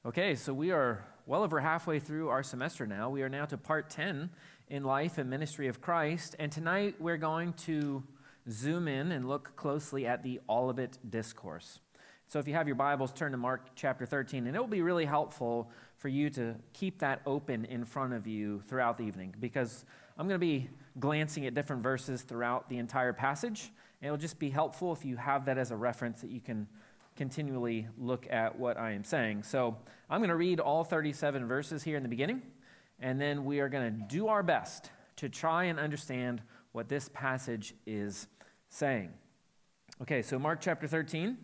Okay, so we are well over halfway through our semester now. We are now to part 10 in Life and Ministry of Christ, and tonight we're going to zoom in and look closely at the Olivet Discourse. So if you have your Bibles, turn to Mark chapter 13, and it will be really helpful for you to keep that open in front of you throughout the evening, because I'm going to be glancing at different verses throughout the entire passage, and it'll just be helpful if you have that as a reference that you can continually look at what I am saying. So I'm going to read all 37 verses here in the beginning, and then we are going to do our best to try and understand what this passage is saying. Okay, so Mark chapter 13,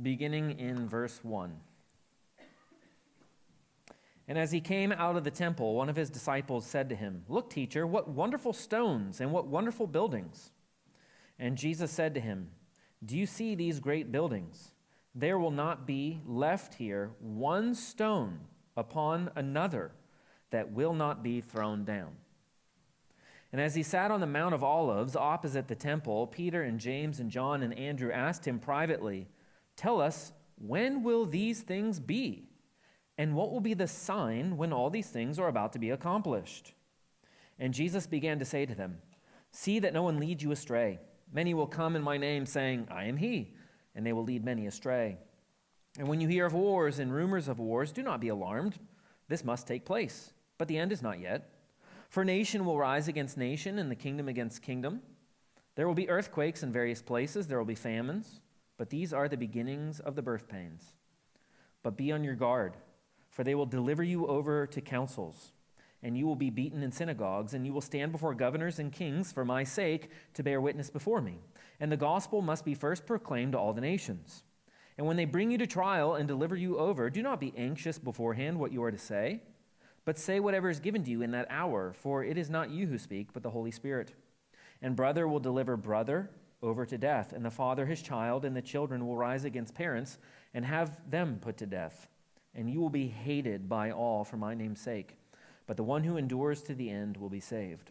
beginning in verse 1. And as he came out of the temple, one of his disciples said to him, "Look, teacher, what wonderful stones and what wonderful buildings." And Jesus said to him, "Do you see these great buildings? There will not be left here one stone upon another that will not be thrown down." And as he sat on the Mount of Olives opposite the temple, Peter and James and John and Andrew asked him privately, "Tell us, when will these things be? And what will be the sign when all these things are about to be accomplished?" And Jesus began to say to them, "See that no one leads you astray. Many will come in my name, saying, 'I am he,' and they will lead many astray. And when you hear of wars and rumors of wars, do not be alarmed. This must take place, but the end is not yet. For nation will rise against nation, and the kingdom against kingdom. There will be earthquakes in various places. There will be famines, but these are the beginnings of the birth pains. But be on your guard, for they will deliver you over to councils, and you will be beaten in synagogues, and you will stand before governors and kings for my sake to bear witness before me. And the gospel must be first proclaimed to all the nations. And when they bring you to trial and deliver you over, do not be anxious beforehand what you are to say, but say whatever is given to you in that hour, for it is not you who speak, but the Holy Spirit. And brother will deliver brother over to death, and the father his child, and the children will rise against parents and have them put to death. And you will be hated by all for my name's sake, but the one who endures to the end will be saved.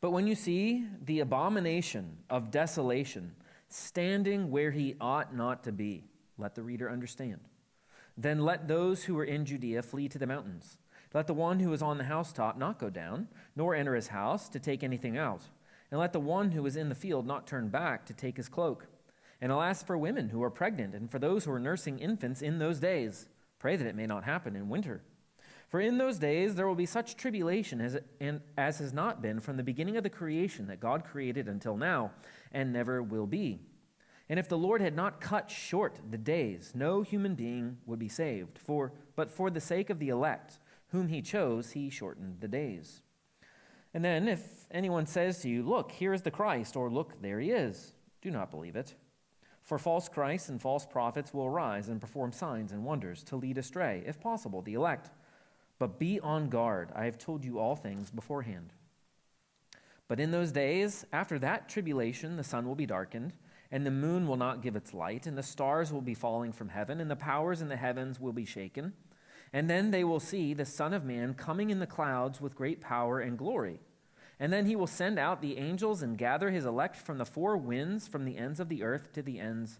But when you see the abomination of desolation standing where he ought not to be, let the reader understand. Then let those who are in Judea flee to the mountains. Let the one who is on the housetop not go down, nor enter his house to take anything out. And let the one who is in the field not turn back to take his cloak. And alas for women who are pregnant, and for those who are nursing infants in those days. Pray that it may not happen in winter. For in those days there will be such tribulation as has not been from the beginning of the creation that God created until now, and never will be. And if the Lord had not cut short the days, no human being would be saved. But for the sake of the elect, whom he chose, he shortened the days. And then if anyone says to you, 'Look, here is the Christ,' or 'Look, there he is,' do not believe it. For false Christs and false prophets will arise and perform signs and wonders to lead astray, if possible, the elect. But be on guard. I have told you all things beforehand. But in those days, after that tribulation, the sun will be darkened, and the moon will not give its light, and the stars will be falling from heaven, and the powers in the heavens will be shaken. And then they will see the Son of Man coming in the clouds with great power and glory. And then he will send out the angels and gather his elect from the four winds, from the ends of the earth to the ends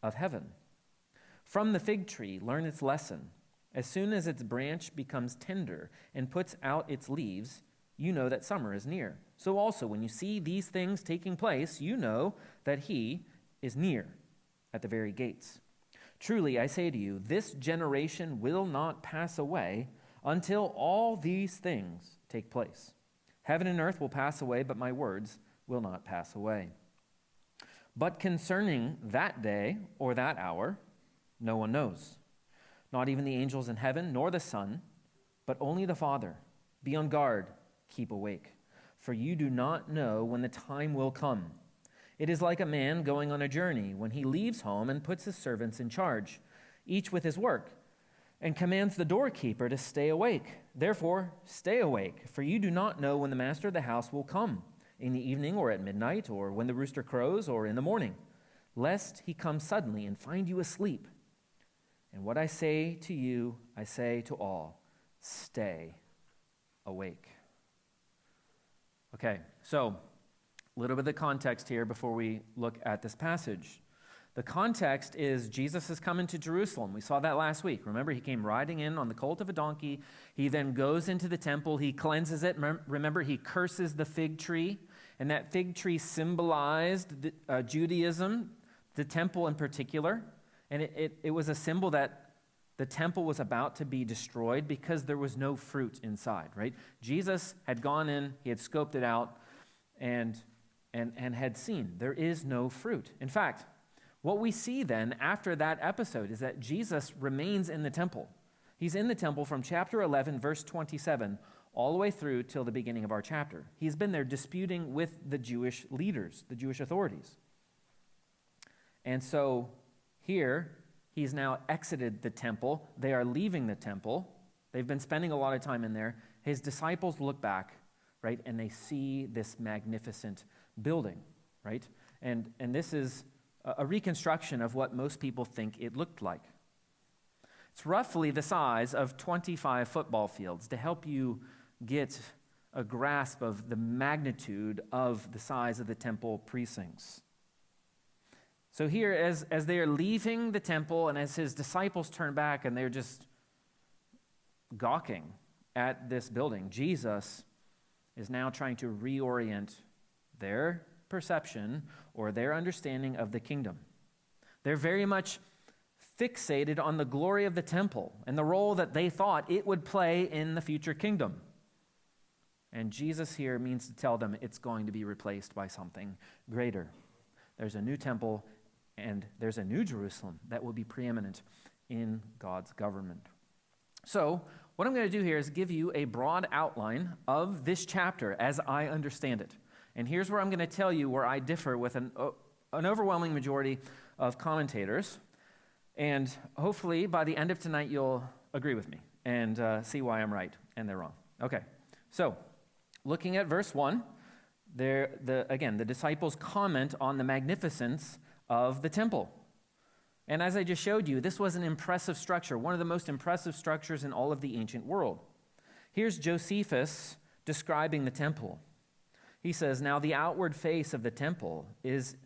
of heaven. From the fig tree, learn its lesson. As soon as its branch becomes tender and puts out its leaves, you know that summer is near. So also, when you see these things taking place, you know that he is near at the very gates. Truly, I say to you, this generation will not pass away until all these things take place. Heaven and earth will pass away, but my words will not pass away. But concerning that day or that hour, no one knows. Not even the angels in heaven, nor the Son, but only the Father. Be on guard, keep awake, for you do not know when the time will come. It is like a man going on a journey when he leaves home and puts his servants in charge, each with his work, and commands the doorkeeper to stay awake. Therefore, stay awake, for you do not know when the master of the house will come, in the evening or at midnight, or when the rooster crows, or in the morning, lest he come suddenly and find you asleep. And what I say to you, I say to all, stay awake. Okay, so a little bit of the context here before we look at this passage. The context is Jesus is coming to Jerusalem. We saw that last week. Remember, he came riding in on the colt of a donkey. He then goes into the temple. He cleanses it. Remember, he curses the fig tree. And that fig tree symbolized Judaism, the temple in particular. And it was a symbol that the temple was about to be destroyed because there was no fruit inside, right? Jesus had gone in, he had scoped it out, and had seen there is no fruit. In fact, what we see then after that episode is that Jesus remains in the temple. He's in the temple from chapter 11, verse 27, all the way through till the beginning of our chapter. He's been there disputing with the Jewish leaders, the Jewish authorities. And so here, he's now exited the temple. They are leaving the temple. They've been spending a lot of time in there. His disciples look back, right, and they see this magnificent building, right? And this is a reconstruction of what most people think it looked like. It's roughly the size of 25 football fields to help you get a grasp of the magnitude of the size of the temple precincts. So here, as they are leaving the temple and as his disciples turn back and they're just gawking at this building, Jesus is now trying to reorient their perception or their understanding of the kingdom. They're very much fixated on the glory of the temple and the role that they thought it would play in the future kingdom. And Jesus here means to tell them it's going to be replaced by something greater. There's a new temple and there's a new Jerusalem that will be preeminent in God's government. So, what I'm going to do here is give you a broad outline of this chapter as I understand it. And here's where I'm going to tell you where I differ with an overwhelming majority of commentators. And hopefully, by the end of tonight, you'll agree with me and see why I'm right and they're wrong. Okay, so looking at verse 1, the disciples comment on the magnificence of the temple. And as I just showed you, this was an impressive structure, one of the most impressive structures in all of the ancient world. Here's Josephus describing the temple. He says, "Now the outward face of the temple is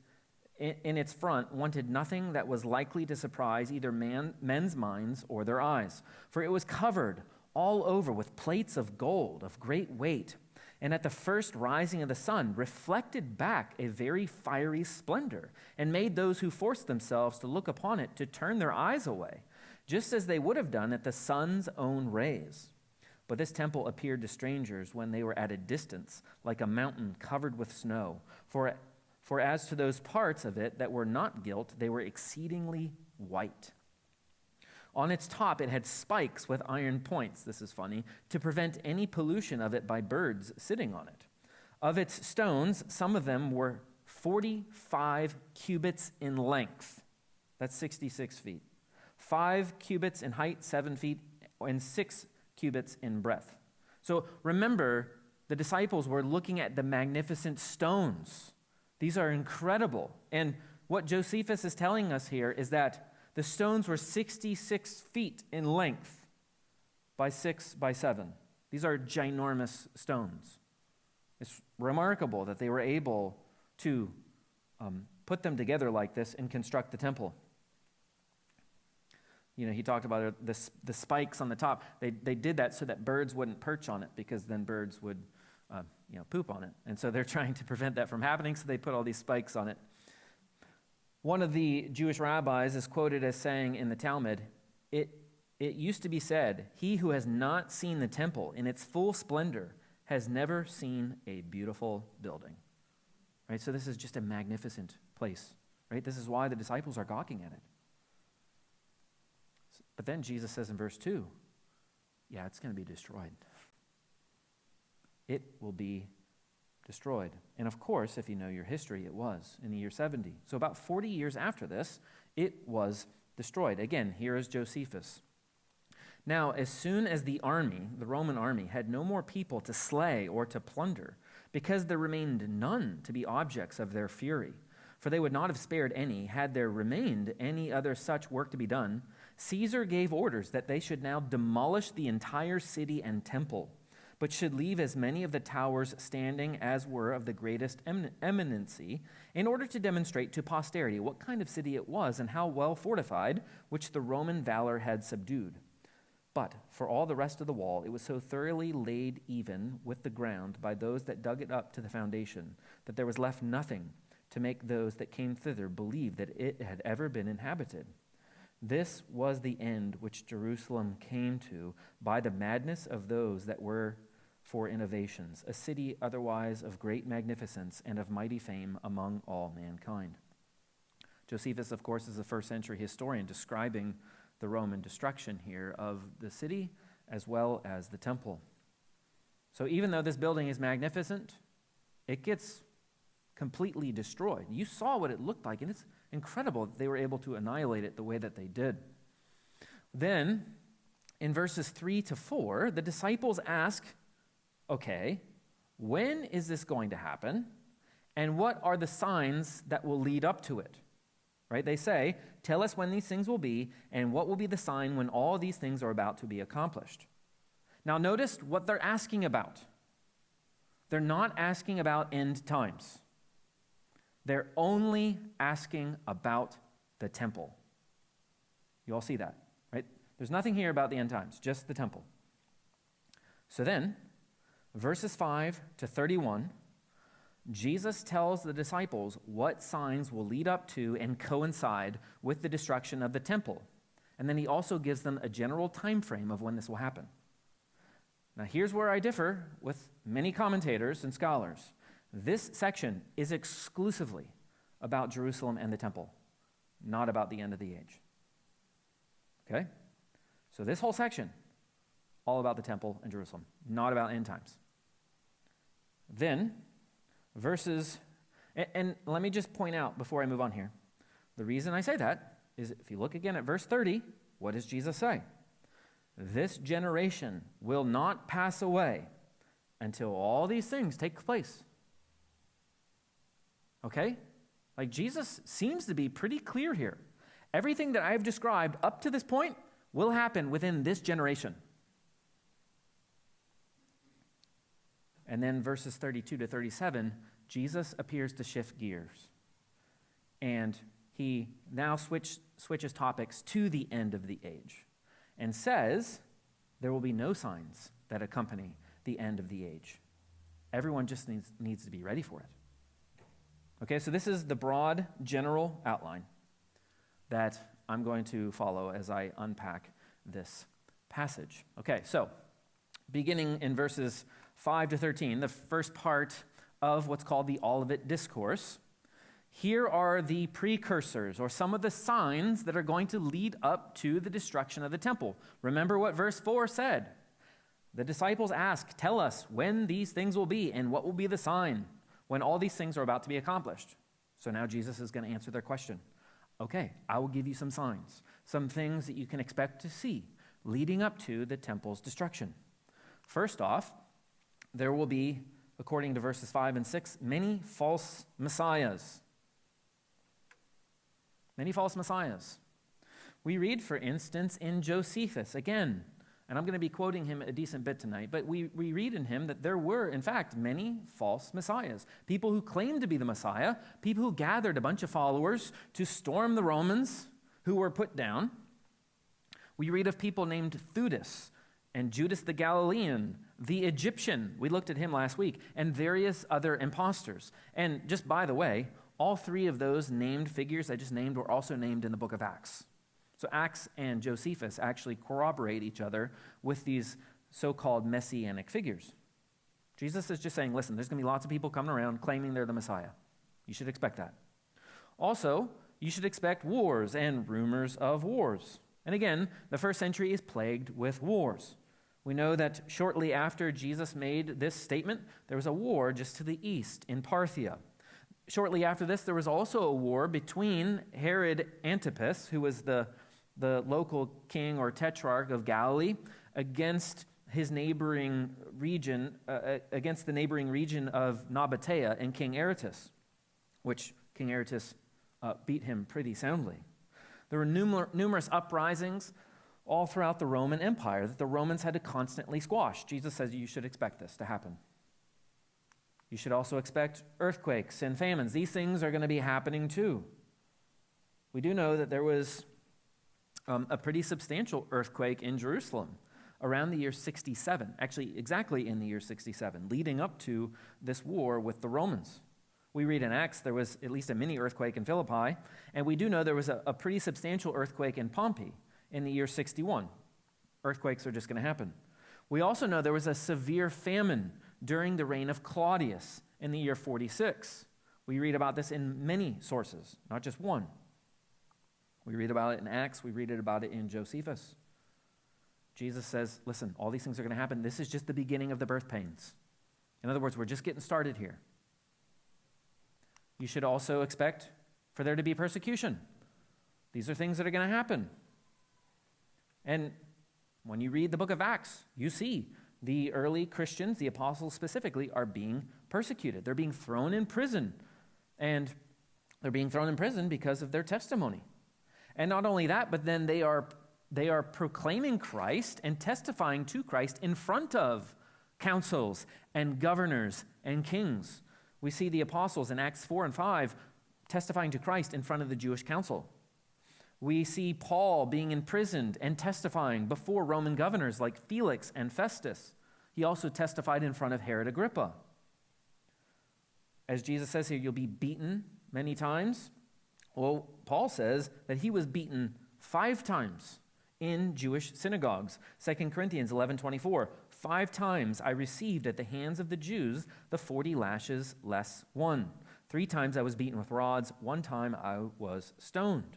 in its front wanted nothing that was likely to surprise either men's minds or their eyes, for it was covered all over with plates of gold of great weight, and at the first rising of the sun reflected back a very fiery splendor, and made those who forced themselves to look upon it to turn their eyes away, just as they would have done at the sun's own rays. But this temple appeared to strangers when they were at a distance, like a mountain covered with snow. For as to those parts of it that were not gilt, they were exceedingly white. On its top it had spikes with iron points," this is funny, "to prevent any pollution of it by birds sitting on it. Of its stones, some of them were 45 cubits in length." That's 66 feet. 5 cubits in height, 7 feet, and 6 cubits in breadth. So remember, the disciples were looking at the magnificent stones. These are incredible. And what Josephus is telling us here is that the stones were 66 feet in length by 6 by 7. These are ginormous stones. It's remarkable that they were able to put them together like this and construct the temple. You know, he talked about the spikes on the top. They did that so that birds wouldn't perch on it, because then birds would poop on it. And so they're trying to prevent that from happening, so they put all these spikes on it. One of the Jewish rabbis is quoted as saying in the Talmud, it used to be said, "He who has not seen the temple in its full splendor has never seen a beautiful building." Right? So this is just a magnificent place. Right? This is why the disciples are gawking at it. But then Jesus says in verse 2, yeah, it's going to be destroyed. It will be destroyed. And of course, if you know your history, it was in the year 70. So about 40 years after this, it was destroyed. Again, here is Josephus. "Now, as soon as the army, the Roman army, had no more people to slay or to plunder, because there remained none to be objects of their fury, for they would not have spared any had there remained any other such work to be done, Caesar gave orders that they should now demolish the entire city and temple. but should leave as many of the towers standing as were of the greatest eminency, in order to demonstrate to posterity what kind of city it was and how well fortified, which the Roman valor had subdued. But for all the rest of the wall, it was so thoroughly laid even with the ground by those that dug it up to the foundation, that there was left nothing to make those that came thither believe that it had ever been inhabited. This was the end which Jerusalem came to by the madness of those that were for innovations, a city otherwise of great magnificence and of mighty fame among all mankind. Josephus, of course, is a first century historian describing the Roman destruction here of the city as well as the temple. So even though this building is magnificent, it gets completely destroyed. You saw what it looked like, and it's incredible that they were able to annihilate it the way that they did. Then, in verses 3 to 4, the disciples ask, okay, when is this going to happen? And what are the signs that will lead up to it? Right? They say, tell us when these things will be, and what will be the sign when all these things are about to be accomplished. Now notice what they're asking about. They're not asking about end times. They're only asking about the temple. You all see that, right? There's nothing here about the end times, just the temple. So then, verses 5 to 31, Jesus tells the disciples what signs will lead up to and coincide with the destruction of the temple. And then he also gives them a general time frame of when this will happen. Now here's where I differ with many commentators and scholars. This section is exclusively about Jerusalem and the temple, not about the end of the age. Okay? So this whole section, all about the temple and Jerusalem, not about end times. Then, verses, and let me just point out before I move on here, the reason I say that is if you look again at verse 30, what does Jesus say? This generation will not pass away until all these things take place. Okay? Like Jesus seems to be pretty clear here. Everything that I've described up to this point will happen within this generation. And then verses 32 to 37, Jesus appears to shift gears. And he now switches topics to the end of the age and says there will be no signs that accompany the end of the age. Everyone just needs to be ready for it. Okay, so this is the broad general outline that I'm going to follow as I unpack this passage. Okay, so beginning in verses 5 to 13, the first part of what's called the Olivet Discourse, here are the precursors or some of the signs that are going to lead up to the destruction of the temple. Remember what verse 4 said. The disciples ask, tell us when these things will be and what will be the sign when all these things are about to be accomplished. So now Jesus is going to answer their question. Okay, I will give you some signs, some things that you can expect to see leading up to the temple's destruction. First off, there will be, according to verses 5 and 6, many false messiahs. Many false messiahs. We read, for instance, in Josephus, again, and I'm going to be quoting him a decent bit tonight, but we read in him that there were, in fact, many false messiahs. People who claimed to be the Messiah, people who gathered a bunch of followers to storm the Romans who were put down. We read of people named Theudas and Judas the Galilean, the Egyptian, we looked at him last week, and various other imposters. And just by the way, all three of those named figures I just named were also named in the book of Acts. So Acts and Josephus actually corroborate each other with these so-called messianic figures. Jesus is just saying, listen, there's going to be lots of people coming around claiming they're the Messiah. You should expect that. Also, you should expect wars and rumors of wars. And again, the first century is plagued with wars. We know that shortly after Jesus made this statement, there was a war just to the east in Parthia. Shortly after this, there was also a war between Herod Antipas, who was the local king or tetrarch of Galilee, against his neighboring region, against the neighboring region of Nabatea and King Aretas, which King Aretas beat him pretty soundly. There were numerous uprisings all throughout the Roman Empire that the Romans had to constantly squash. Jesus says you should expect this to happen. You should also expect earthquakes and famines. These things are going to be happening too. We do know that there was a pretty substantial earthquake in Jerusalem around the year 67, actually exactly in the year 67, leading up to this war with the Romans. We read in Acts there was at least a mini earthquake in Philippi, and we do know there was a pretty substantial earthquake in Pompeii in the year 61. Earthquakes are just going to happen. We also know there was a severe famine during the reign of Claudius in the year 46. We read about this in many sources, not just one. We read about it in Acts. We read about it in Josephus. Jesus says, listen, all these things are going to happen. This is just the beginning of the birth pains. In other words, we're just getting started here. You should also expect for there to be persecution. These are things that are going to happen. And when you read the book of Acts, you see the early Christians, the apostles specifically, are being persecuted. They're being thrown in prison. And they're being thrown in prison because of their testimony. And not only that, but then they are proclaiming Christ and testifying to Christ in front of councils and governors and kings. We see the apostles in Acts 4 and 5 testifying to Christ in front of the Jewish council. We see Paul being imprisoned and testifying before Roman governors like Felix and Festus. He also testified in front of Herod Agrippa. As Jesus says here, you'll be beaten many times. Well, Paul says that he was beaten 5 times in Jewish synagogues. 2 Corinthians 11:24, 5 times I received at the hands of the Jews the 40 lashes less 1. 3 times I was beaten with rods. 1 time I was stoned.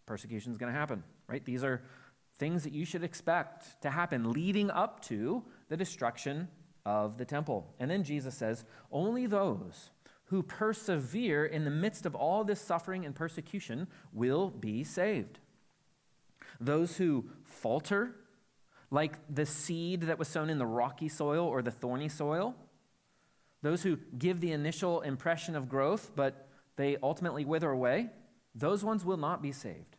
Persecution is going to happen, right? These are things that you should expect to happen leading up to the destruction of the temple. And then Jesus says, only those who persevere in the midst of all this suffering and persecution will be saved. Those who falter, like the seed that was sown in the rocky soil or the thorny soil, those who give the initial impression of growth, but they ultimately wither away, those ones will not be saved.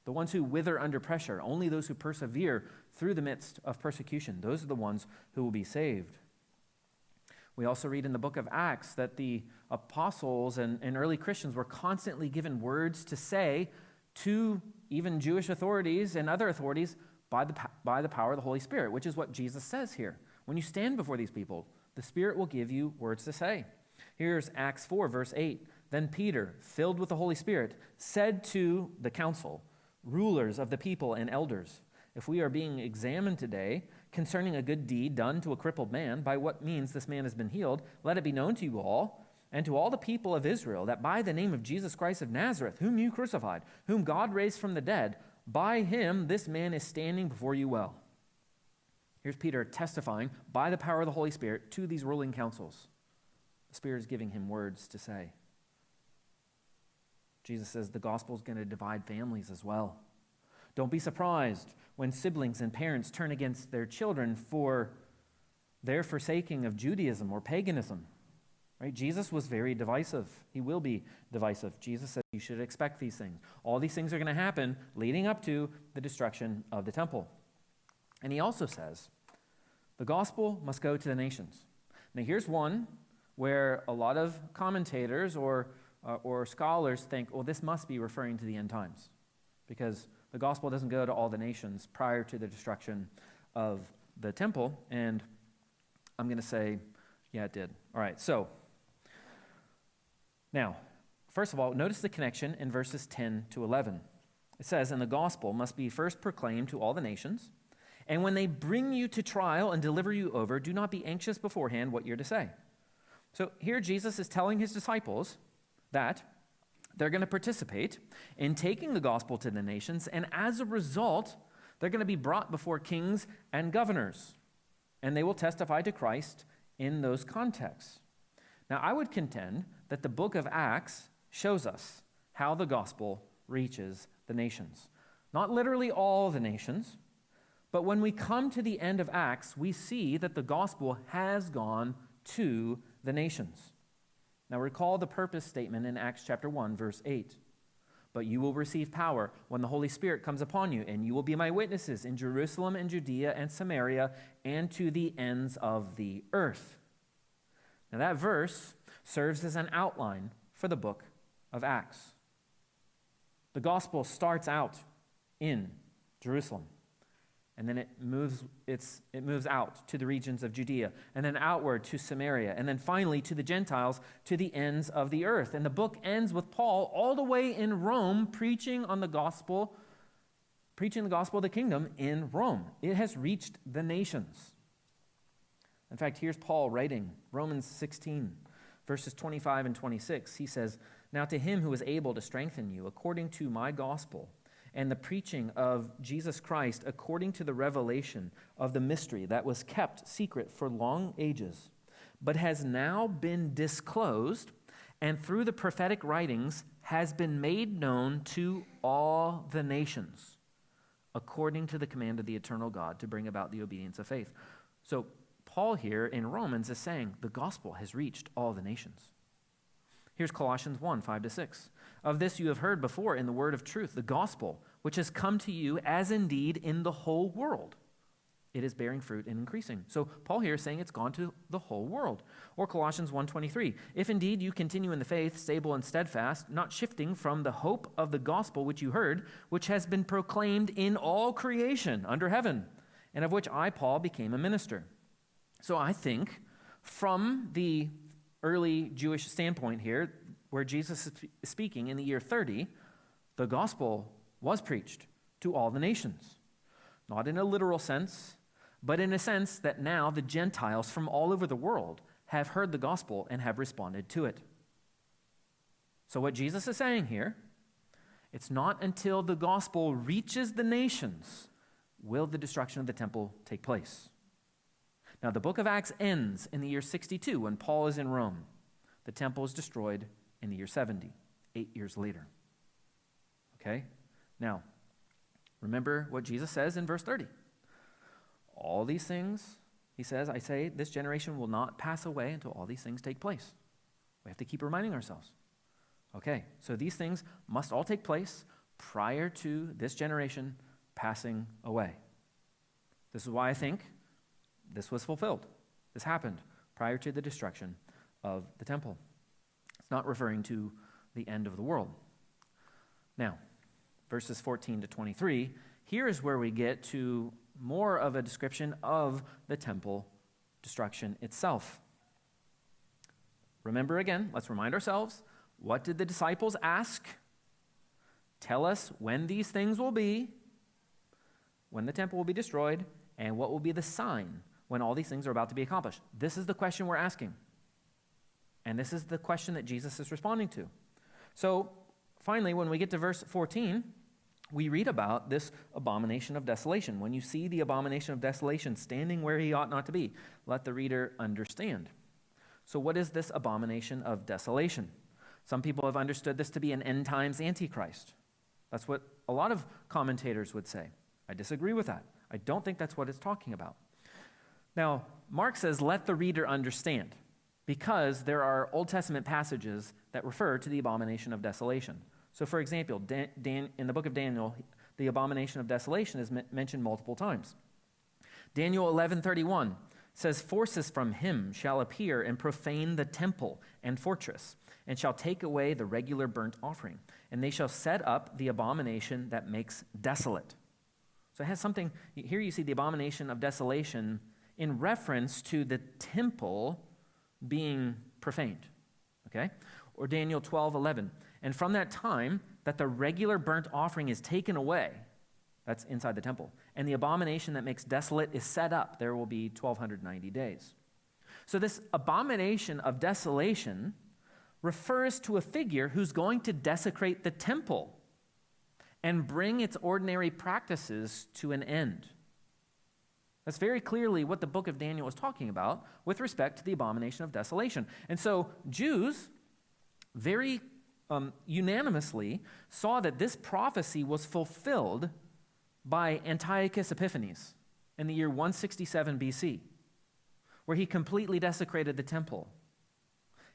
The ones who wither under pressure, only those who persevere through the midst of persecution, those are the ones who will be saved. We also read in the book of Acts that the apostles and early Christians were constantly given words to say to even Jewish authorities and other authorities by the power of the Holy Spirit, which is what Jesus says here. When you stand before these people, the Spirit will give you words to say. Here's Acts 4, verse 8. Then Peter, filled with the Holy Spirit, said to the council, rulers of the people and elders, if we are being examined today concerning a good deed done to a crippled man, by what means this man has been healed, let it be known to you all and to all the people of Israel that by the name of Jesus Christ of Nazareth, whom you crucified, whom God raised from the dead, by him this man is standing before you well. Here's Peter testifying by the power of the Holy Spirit to these ruling councils. The Spirit is giving him words to say. Jesus says the gospel is going to divide families as well. Don't be surprised when siblings and parents turn against their children for their forsaking of Judaism or paganism. Right? Jesus was very divisive. He will be divisive. Jesus said you should expect these things. All these things are going to happen leading up to the destruction of the temple. And he also says the gospel must go to the nations. Now here's one where a lot of commentators or scholars think, well, this must be referring to the end times because the gospel doesn't go to all the nations prior to the destruction of the temple. And I'm going to say, yeah, it did. All right, so now, first of all, notice the connection in verses 10 to 11. It says, and the gospel must be first proclaimed to all the nations, and when they bring you to trial and deliver you over, do not be anxious beforehand what you're to say. So here Jesus is telling his disciples that they're going to participate in taking the gospel to the nations, and as a result, they're going to be brought before kings and governors, and they will testify to Christ in those contexts. Now, I would contend that the book of Acts shows us how the gospel reaches the nations. Not literally all the nations, but when we come to the end of Acts, we see that the gospel has gone to the nations. Now recall the purpose statement in Acts chapter 1, verse 8. But you will receive power when the Holy Spirit comes upon you, and you will be my witnesses in Jerusalem and Judea and Samaria and to the ends of the earth. Now that verse serves as an outline for the book of Acts. The gospel starts out in Jerusalem, and then it moves out to the regions of Judea, and then outward to Samaria, and then finally to the Gentiles, to the ends of the earth. And the book ends with Paul all the way in Rome preaching the gospel of the kingdom in Rome. It has reached the nations. In fact, here's Paul writing, Romans 16, verses 25 and 26. He says, "Now to him who is able to strengthen you according to my gospel and the preaching of Jesus Christ according to the revelation of the mystery that was kept secret for long ages, but has now been disclosed, and through the prophetic writings has been made known to all the nations, according to the command of the eternal God, to bring about the obedience of faith." So Paul here in Romans is saying the gospel has reached all the nations. Here's Colossians 1, 5-6. "Of this you have heard before in the word of truth, the gospel, which has come to you as indeed in the whole world. It is bearing fruit and increasing." So Paul here is saying it's gone to the whole world. Or Colossians 1:23, "If indeed you continue in the faith, stable and steadfast, not shifting from the hope of the gospel which you heard, which has been proclaimed in all creation under heaven, and of which I, Paul, became a minister." So I think from the early Jewish standpoint here, where Jesus is speaking in the year 30, the gospel was preached to all the nations. Not in a literal sense, but in a sense that now the Gentiles from all over the world have heard the gospel and have responded to it. So what Jesus is saying here, it's not until the gospel reaches the nations will the destruction of the temple take place. Now, the book of Acts ends in the year 62 when Paul is in Rome. The temple is destroyed in the year 70, 8 years later. Okay? Now, remember what Jesus says in verse 30. All these things, he says, "I say, this generation will not pass away until all these things take place." We have to keep reminding ourselves. Okay, so these things must all take place prior to this generation passing away. This is why I think this was fulfilled. This happened prior to the destruction of the temple. It's not referring to the end of the world. Now, verses 14-23, here is where we get to more of a description of the temple destruction itself. Remember again, let's remind ourselves, what did the disciples ask? Tell us when these things will be, when the temple will be destroyed, and what will be the sign when all these things are about to be accomplished. This is the question we're asking. And this is the question that Jesus is responding to. So, finally, when we get to verse 14, we read about this abomination of desolation. "When you see the abomination of desolation standing where he ought not to be, let the reader understand." So what is this abomination of desolation? Some people have understood this to be an end times AntiChrist. That's what a lot of commentators would say. I disagree with that. I don't think that's what it's talking about. Now, Mark says, "Let the reader understand," because there are Old Testament passages that refer to the abomination of desolation. So, for example, in the book of Daniel, the abomination of desolation is mentioned multiple times. Daniel 11:31 says, "Forces from him shall appear and profane the temple and fortress, and shall take away the regular burnt offering, and they shall set up the abomination that makes desolate." So it has something, here you see the abomination of desolation in reference to the temple being profaned, okay? Or Daniel 12:11, "And from that time that the regular burnt offering is taken away," that's inside the temple, "and the abomination that makes desolate is set up, there will be 1,290 days. So this abomination of desolation refers to a figure who's going to desecrate the temple and bring its ordinary practices to an end. That's very clearly what the book of Daniel is talking about with respect to the abomination of desolation. And so Jews very unanimously saw that this prophecy was fulfilled by Antiochus Epiphanes in the year 167 BC, where he completely desecrated the temple.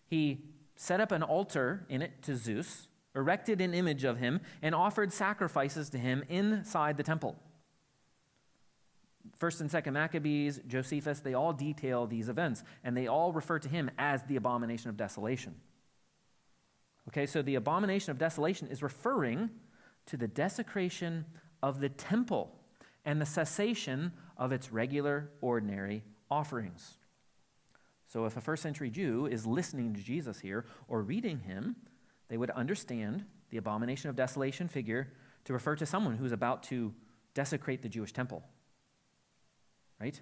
He set up an altar in it to Zeus, erected an image of him, and offered sacrifices to him inside the temple. First and Second Maccabees, Josephus, they all detail these events, and they all refer to him as the abomination of desolation. Okay, so the abomination of desolation is referring to the desecration of the temple and the cessation of its regular, ordinary offerings. So if a first century Jew is listening to Jesus here or reading him, they would understand the abomination of desolation figure to refer to someone who's about to desecrate the Jewish temple. Right?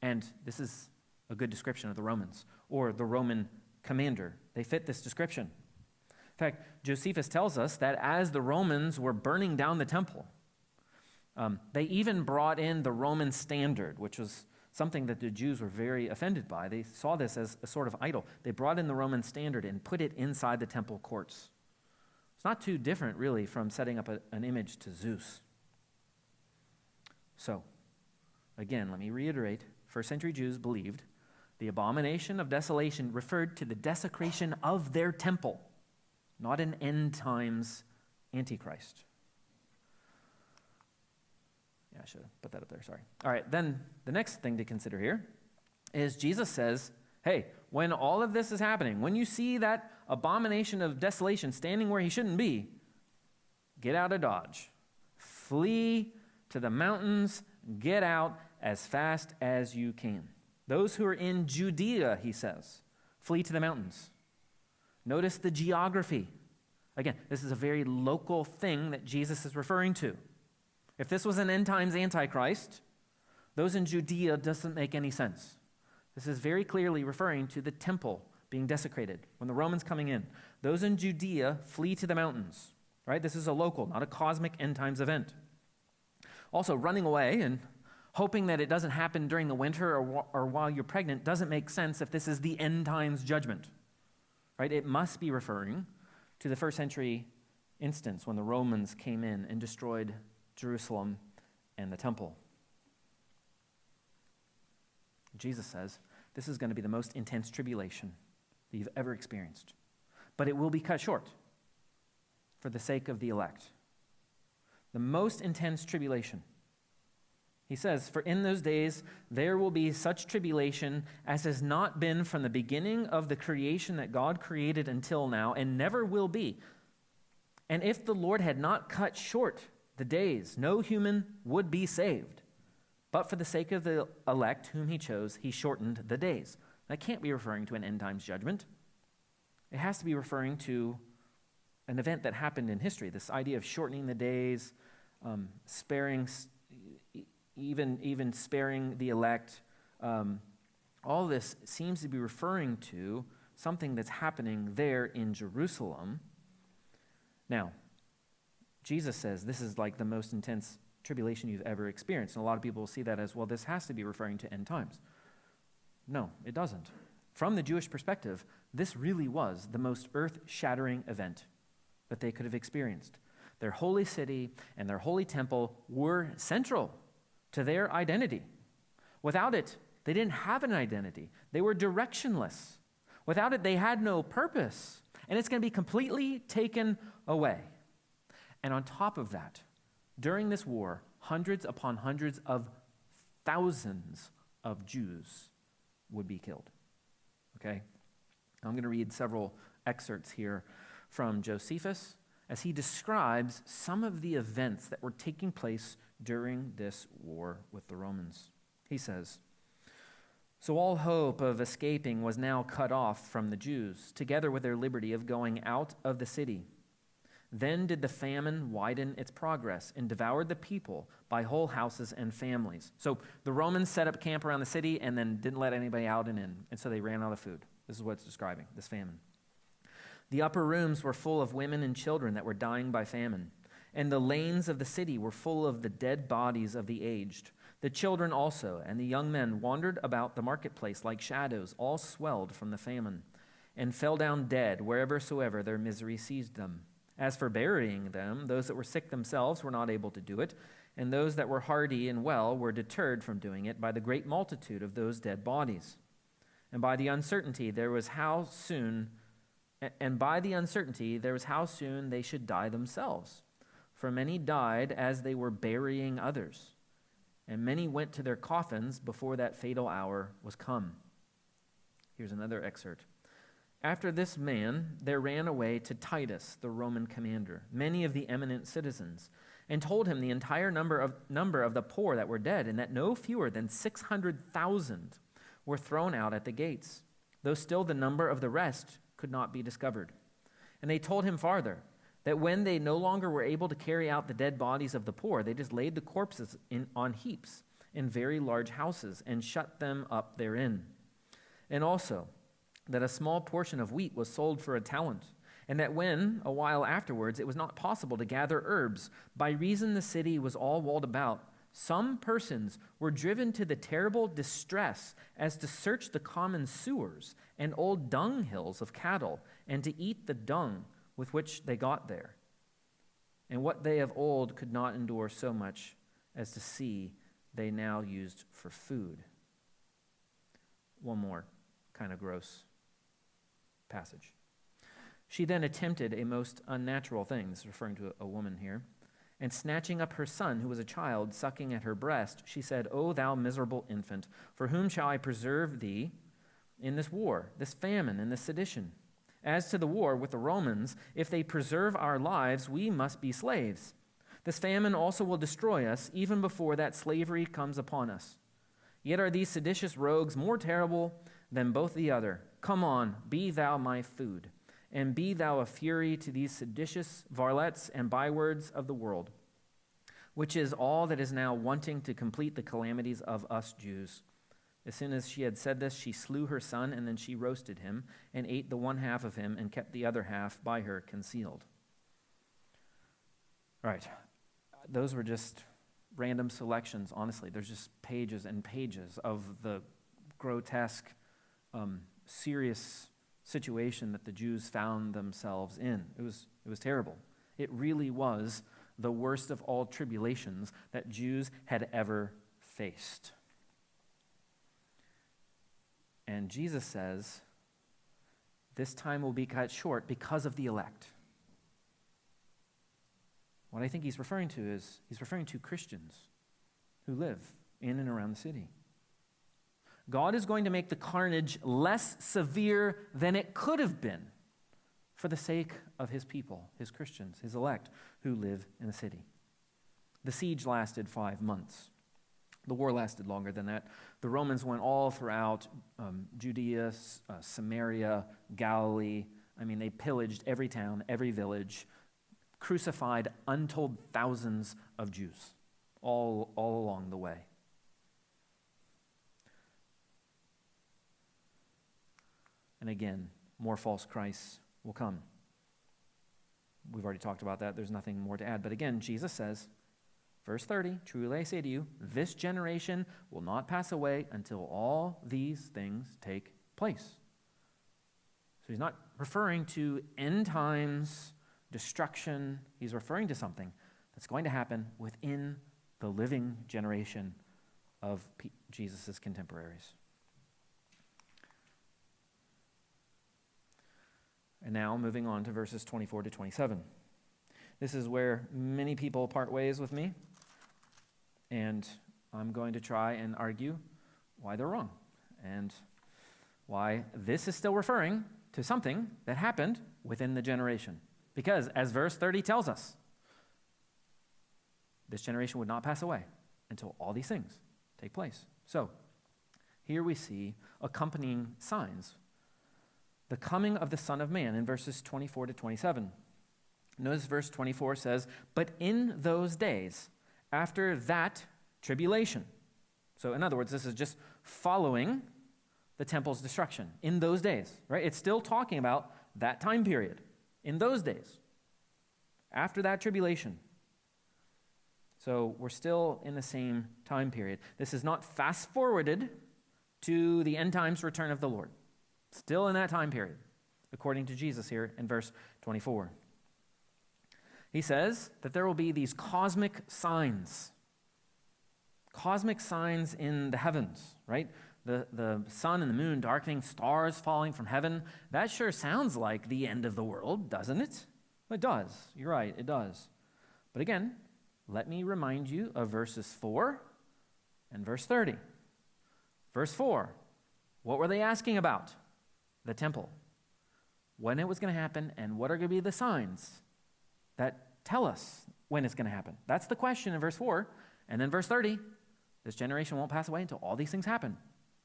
And this is a good description of the Romans or the Roman commander. They fit this description. In fact, Josephus tells us that as the Romans were burning down the temple, they even brought in the Roman standard, which was something that the Jews were very offended by. They saw this as a sort of idol. They brought in the Roman standard and put it inside the temple courts. It's not too different, really, from setting up an image to Zeus. So, again, let me reiterate, first century Jews believed the abomination of desolation referred to the desecration of their temple, not an end times Antichrist. Yeah, I should have put that up there, sorry. All right, then the next thing to consider here is Jesus says, hey, when all of this is happening, when you see that abomination of desolation standing where he shouldn't be, get out of Dodge. Flee to the mountains, get out as fast as you can. Those who are in Judea, he says, flee to the mountains. Notice the geography. Again, this is a very local thing that Jesus is referring to. If this was an end times Antichrist, those in Judea doesn't make any sense. This is very clearly referring to the temple being desecrated when the Romans coming in. Those in Judea flee to the mountains, right? This is a local, not a cosmic end times event. Also, running away and hoping that it doesn't happen during the winter or while you're pregnant doesn't make sense if this is the end times judgment, right? It must be referring to the first century instance when the Romans came in and destroyed Jerusalem and the temple. Jesus says this is going to be the most intense tribulation that you've ever experienced, but it will be cut short for the sake of the elect. The most intense tribulation. He says, for in those days there will be such tribulation as has not been from the beginning of the creation that God created until now, and never will be. And if the Lord had not cut short the days, no human would be saved. But for the sake of the elect whom he chose, he shortened the days. That can't be referring to an end times judgment. It has to be referring to an event that happened in history. This idea of shortening the days, sparing, even sparing the elect. All this seems to be referring to something that's happening there in Jerusalem. Now, Jesus says this is like the most intense tribulation you've ever experienced. And a lot of people will see that as, well, this has to be referring to end times. No, it doesn't. From the Jewish perspective, this really was the most earth-shattering event that they could have experienced. Their holy city and their holy temple were central to their identity. Without it, they didn't have an identity. They were directionless. Without it, they had no purpose. And it's going to be completely taken away. And on top of that, during this war, hundreds upon hundreds of thousands of Jews would be killed. Okay? I'm going to read several excerpts here from Josephus as he describes some of the events that were taking place during this war with the Romans. He says, so all hope of escaping was now cut off from the Jews, together with their liberty of going out of the city. Then did the famine widen its progress and devoured the people by whole houses and families. So the Romans set up camp around the city and then didn't let anybody out and in. And so they ran out of food. This is what it's describing, this famine. The upper rooms were full of women and children that were dying by famine. And the lanes of the city were full of the dead bodies of the aged. The children also and the young men wandered about the marketplace like shadows, all swelled from the famine, and fell down dead whereversoever their misery seized them. As for burying them, those that were sick themselves were not able to do it, and those that were hardy and well were deterred from doing it by the great multitude of those dead bodies, and by the uncertainty there was how soon And by the uncertainty, there was how soon they should die themselves. For many died as they were burying others, and many went to their coffins before that fatal hour was come. Here's another excerpt. After this man, there ran away to Titus, the Roman commander, many of the eminent citizens, and told him the entire number of the poor that were dead, and that no fewer than 600,000 were thrown out at the gates, though still the number of the rest could not be discovered. And they told him farther, that when they no longer were able to carry out the dead bodies of the poor, they just laid the corpses on heaps in very large houses and shut them up therein. And also, that a small portion of wheat was sold for a talent, and that when, a while afterwards, it was not possible to gather herbs, by reason the city was all walled about, some persons were driven to the terrible distress as to search the common sewers and old dunghills of cattle, and to eat the dung with which they got there. And what they of old could not endure so much as to see, they now used for food. One more kind of gross passage. She then attempted a most unnatural thing, this is referring to a woman here, and snatching up her son, who was a child, sucking at her breast, she said, O thou miserable infant, for whom shall I preserve thee in this war, this famine, and this sedition? As to the war with the Romans, if they preserve our lives, we must be slaves. This famine also will destroy us, even before that slavery comes upon us. Yet are these seditious rogues more terrible than both the other. Come on, be thou my food, and be thou a fury to these seditious varlets and bywords of the world, which is all that is now wanting to complete the calamities of us Jews. As soon as she had said this, she slew her son, and then she roasted him, and ate the one half of him, and kept the other half by her concealed. All right, those were just random selections, honestly. There's just pages and pages of the grotesque, serious situation that the Jews found themselves in. It was terrible. It really was the worst of all tribulations that Jews had ever faced. And Jesus says, this time will be cut short because of the elect. What I think he's referring to is, he's referring to Christians who live in and around the city. God is going to make the carnage less severe than it could have been for the sake of his people, his Christians, his elect who live in the city. The siege lasted 5 months. The war lasted longer than that. The Romans went all throughout Judea, Samaria, Galilee. I mean, they pillaged every town, every village, crucified untold thousands of Jews all along the way. And again, more false Christs will come. We've already talked about that. There's nothing more to add. But again, Jesus says, verse 30, truly I say to you, this generation will not pass away until all these things take place. So he's not referring to end times, destruction. He's referring to something that's going to happen within the living generation of Jesus' contemporaries. And now moving on to verses 24 to 27. This is where many people part ways with me, and I'm going to try and argue why they're wrong and why this is still referring to something that happened within the generation. Because as verse 30 tells us, this generation would not pass away until all these things take place. So here we see accompanying signs. The coming of the Son of Man in verses 24 to 27. Notice verse 24 says, but in those days, after that tribulation. So in other words, this is just following the temple's destruction. In those days, right? It's still talking about that time period. In those days. After that tribulation. So we're still in the same time period. This is not fast forwarded to the end times return of the Lord. Still in that time period, according to Jesus here in verse 24. He says that there will be these cosmic signs in the heavens, right? the sun and the moon darkening, stars falling from heaven, that sure sounds like the end of the world, doesn't it? It does. You're right, it does. But again, let me remind you of verses 4 and verse 30. Verse 4, what were they asking about? The temple. When it was going to happen, and what are going to be the signs that tell us when it's going to happen? That's the question in verse 4. And then verse 30, this generation won't pass away until all these things happen,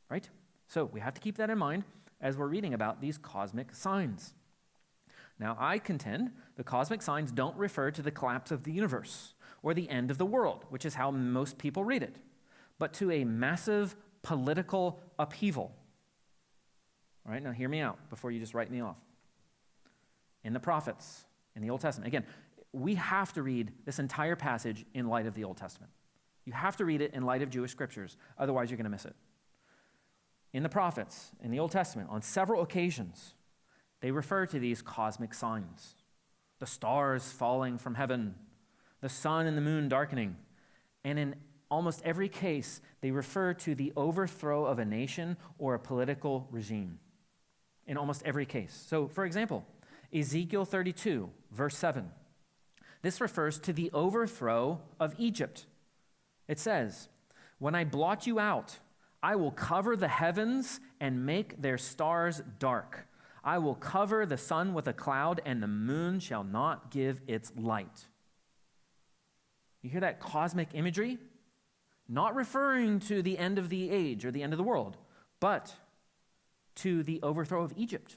right? So we have to keep that in mind as we're reading about these cosmic signs. Now, I contend the cosmic signs don't refer to the collapse of the universe or the end of the world, which is how most people read it, but to a massive political upheaval. All right, now hear me out before you just write me off. In the prophets, in the Old Testament, again, we have to read this entire passage in light of the Old Testament. You have to read it in light of Jewish scriptures, otherwise you're going to miss it. In the prophets, in the Old Testament, on several occasions, they refer to these cosmic signs. The stars falling from heaven, the sun and the moon darkening, and in almost every case, they refer to the overthrow of a nation or a political regime. In almost every case. So, for example, Ezekiel 32, verse 7. This refers to the overthrow of Egypt. It says, "When I blot you out, I will cover the heavens and make their stars dark. I will cover the sun with a cloud, and the moon shall not give its light." You hear that cosmic imagery? Not referring to the end of the age or the end of the world, but to the overthrow of Egypt,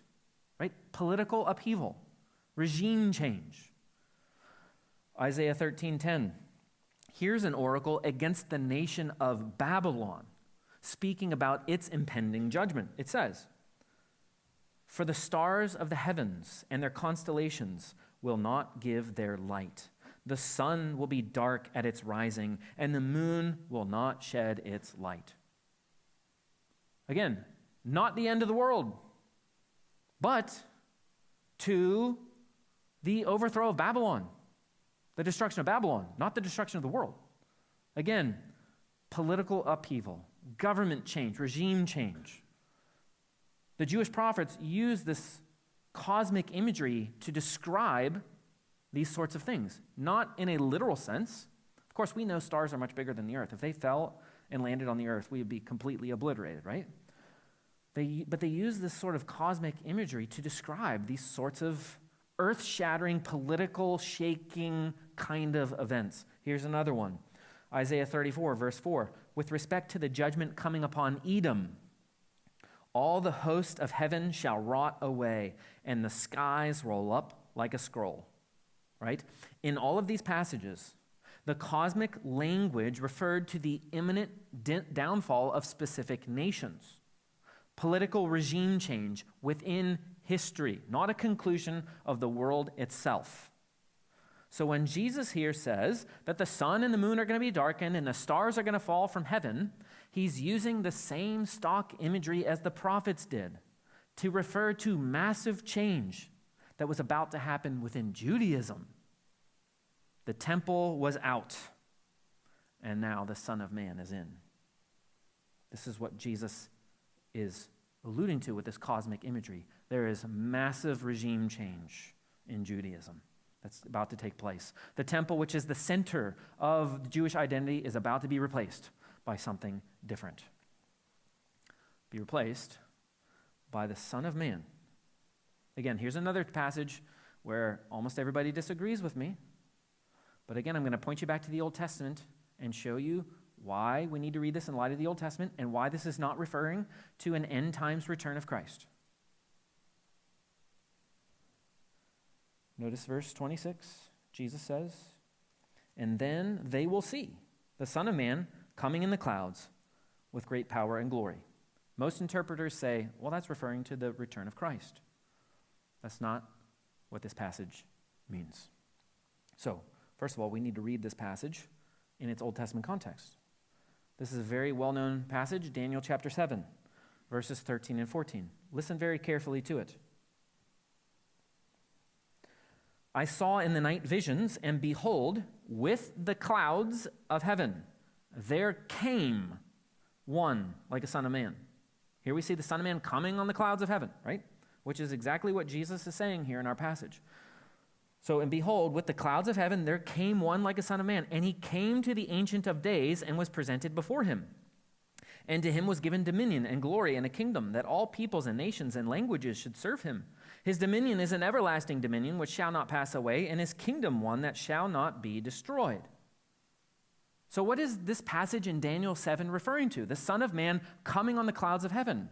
right? Political upheaval, regime change. Isaiah 13:10. Here's an oracle against the nation of Babylon, speaking about its impending judgment. It says, "For the stars of the heavens and their constellations will not give their light. The sun will be dark at its rising, and the moon will not shed its light." Again, not the end of the world, but to the overthrow of Babylon, the destruction of Babylon, not the destruction of the world. Again, political upheaval, government change, regime change. The Jewish prophets use this cosmic imagery to describe these sorts of things, not in a literal sense. Of course, we know stars are much bigger than the earth. If they fell and landed on the earth, we would be completely obliterated, right? But they use this sort of cosmic imagery to describe these sorts of earth-shattering, political, shaking kind of events. Here's another one. Isaiah 34, verse 4. "With respect to the judgment coming upon Edom, all the host of heaven shall rot away, and the skies roll up like a scroll." Right? In all of these passages, the cosmic language referred to the imminent downfall of specific nations, political regime change within history, not a conclusion of the world itself. So when Jesus here says that the sun and the moon are going to be darkened and the stars are going to fall from heaven, he's using the same stock imagery as the prophets did to refer to massive change that was about to happen within Judaism. The temple was out, and now the Son of Man is in. This is what Jesus is alluding to with this cosmic imagery. There is massive regime change in Judaism that's about to take place. The temple, which is the center of the Jewish identity, is about to be replaced by something different. Be replaced by the Son of Man. Again, here's another passage where almost everybody disagrees with me. But again, I'm going to point you back to the Old Testament and show you why we need to read this in light of the Old Testament and why this is not referring to an end times return of Christ. Notice verse 26. Jesus says, "And then they will see the Son of Man coming in the clouds with great power and glory." Most interpreters say, well, that's referring to the return of Christ. That's not what this passage means. So, first of all, we need to read this passage in its Old Testament context. This is a very well-known passage, Daniel chapter 7, verses 13 and 14. Listen very carefully to it. "I saw in the night visions, and behold, with the clouds of heaven, there came one like a son of man. Here we see the Son of Man coming on the clouds of heaven, right? Which is exactly what Jesus is saying here in our passage. So, and behold, with the clouds of heaven, there came one like a son of man, and he came to the Ancient of Days and was presented before him. And to him was given dominion and glory and a kingdom, that all peoples and nations and languages should serve him. His dominion is an everlasting dominion which shall not pass away, and his kingdom one that shall not be destroyed. So what is this passage in Daniel 7 referring to? The Son of Man coming on the clouds of heaven.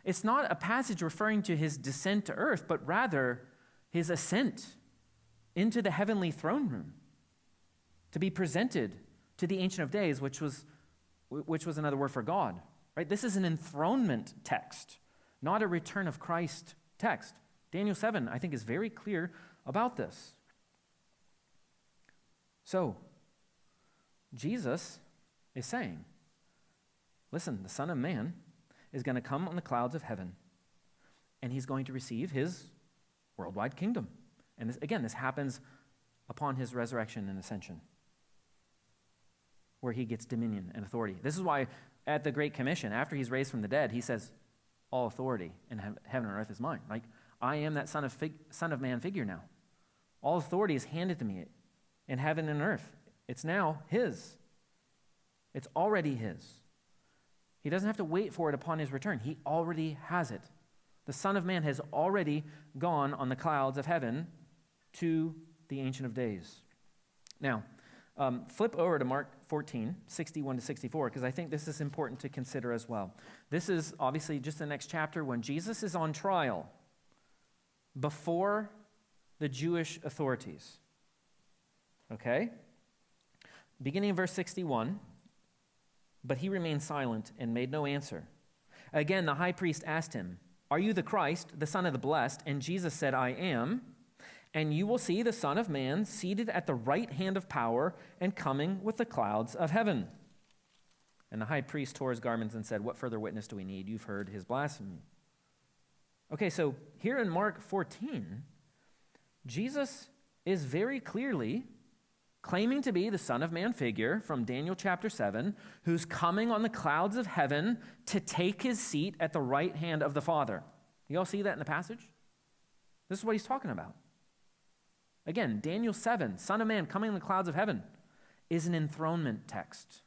It's not a passage referring to his descent to earth, but rather his ascent into the heavenly throne room to be presented to the Ancient of Days, which was another word for God, right? This is an enthronement text, not a return of Christ text. Daniel 7, I think, is very clear about this. So, Jesus is saying, listen, the Son of Man is going to come on the clouds of heaven, and he's going to receive his worldwide kingdom. And this happens upon his resurrection and ascension, where he gets dominion and authority. This is why at the Great Commission, after he's raised from the dead, he says, all authority in heaven and earth is mine. Like, I am that Son of Man figure now. All authority is handed to me in heaven and earth. It's now his. It's already his. He doesn't have to wait for it upon his return. He already has it. The Son of Man has already gone on the clouds of heaven to the Ancient of Days. Now, flip over to Mark 14, 61 to 64, because I think this is important to consider as well. This is obviously just the next chapter when Jesus is on trial before the Jewish authorities. Okay? Beginning in verse 61, but he remained silent and made no answer. Again, the high priest asked him, "Are you the Christ, the Son of the Blessed?" And Jesus said, "I am. And you will see the Son of Man seated at the right hand of power and coming with the clouds of heaven." And the high priest tore his garments and said, "What further witness do we need? You've heard his blasphemy." Okay, so here in Mark 14, Jesus is very clearly claiming to be the Son of Man figure from Daniel chapter 7, who's coming on the clouds of heaven to take his seat at the right hand of the Father. You all see that in the passage? This is what he's talking about. Again, Daniel 7, Son of Man coming on the clouds of heaven, is an enthronement text,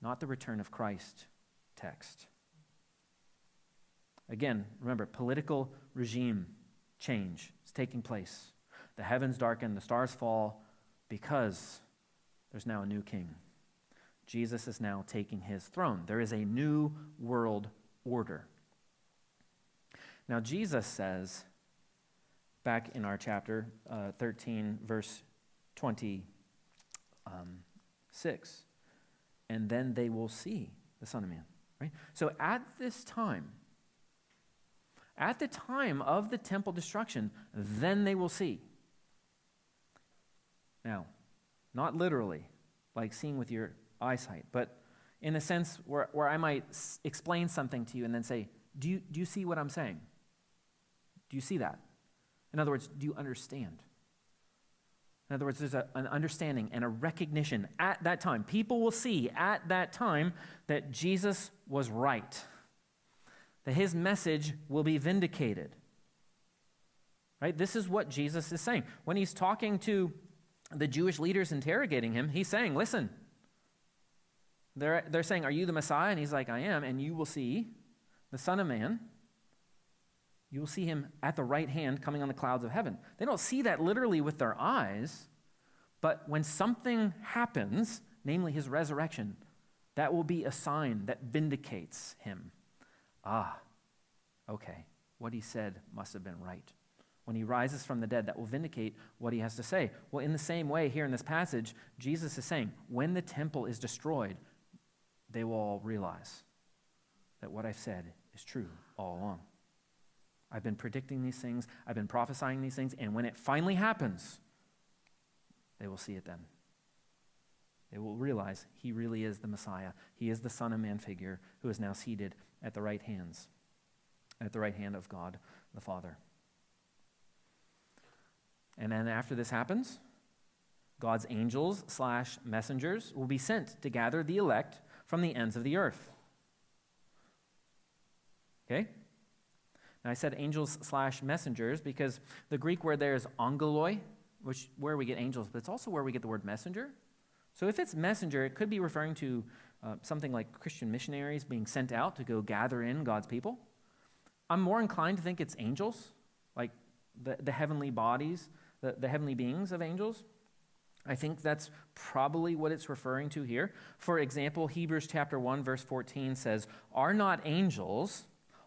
not the return of Christ text. Again, remember, political regime change is taking place. The heavens darken, the stars fall, because there's now a new king. Jesus is now taking his throne. There is a new world order. Now, Jesus says, back in our chapter 13, verse 26, and then they will see the Son of Man. Right? So at this time, at the time of the temple destruction, then they will see. Now, not literally, like seeing with your eyesight, but in a sense where I might explain something to you and then say, do you see what I'm saying? Do you see that? In other words, do you understand? In other words, there's an understanding and a recognition at that time. People will see at that time that Jesus was right, that his message will be vindicated. Right? This is what Jesus is saying. When he's talking to the Jewish leaders interrogating him, he's saying, listen, they're saying, "Are you the Messiah?" And he's like, "I am." And you will see the Son of Man. You will see him at the right hand coming on the clouds of heaven. They don't see that literally with their eyes, but when something happens, namely his resurrection, that will be a sign that vindicates him. Okay, what he said must have been right. When he rises from the dead, that will vindicate what he has to say. Well, in the same way, here in this passage, Jesus is saying, when the temple is destroyed, they will all realize that what I've said is true all along. I've been predicting these things, I've been prophesying these things, and when it finally happens, they will see it then. They will realize he really is the Messiah. He is the Son of Man figure who is now seated at the right hand of God the Father. And then after this happens, God's angels / messengers will be sent to gather the elect from the ends of the earth. Okay? Now I said angels/messengers because the Greek word there is angeloi, where we get angels, but it's also where we get the word messenger. So if it's messenger, it could be referring to something like Christian missionaries being sent out to go gather in God's people. I'm more inclined to think it's angels, like the heavenly bodies, the heavenly beings of angels. I think that's probably what it's referring to here. For example, Hebrews chapter 1, verse 14 says, "Are not angels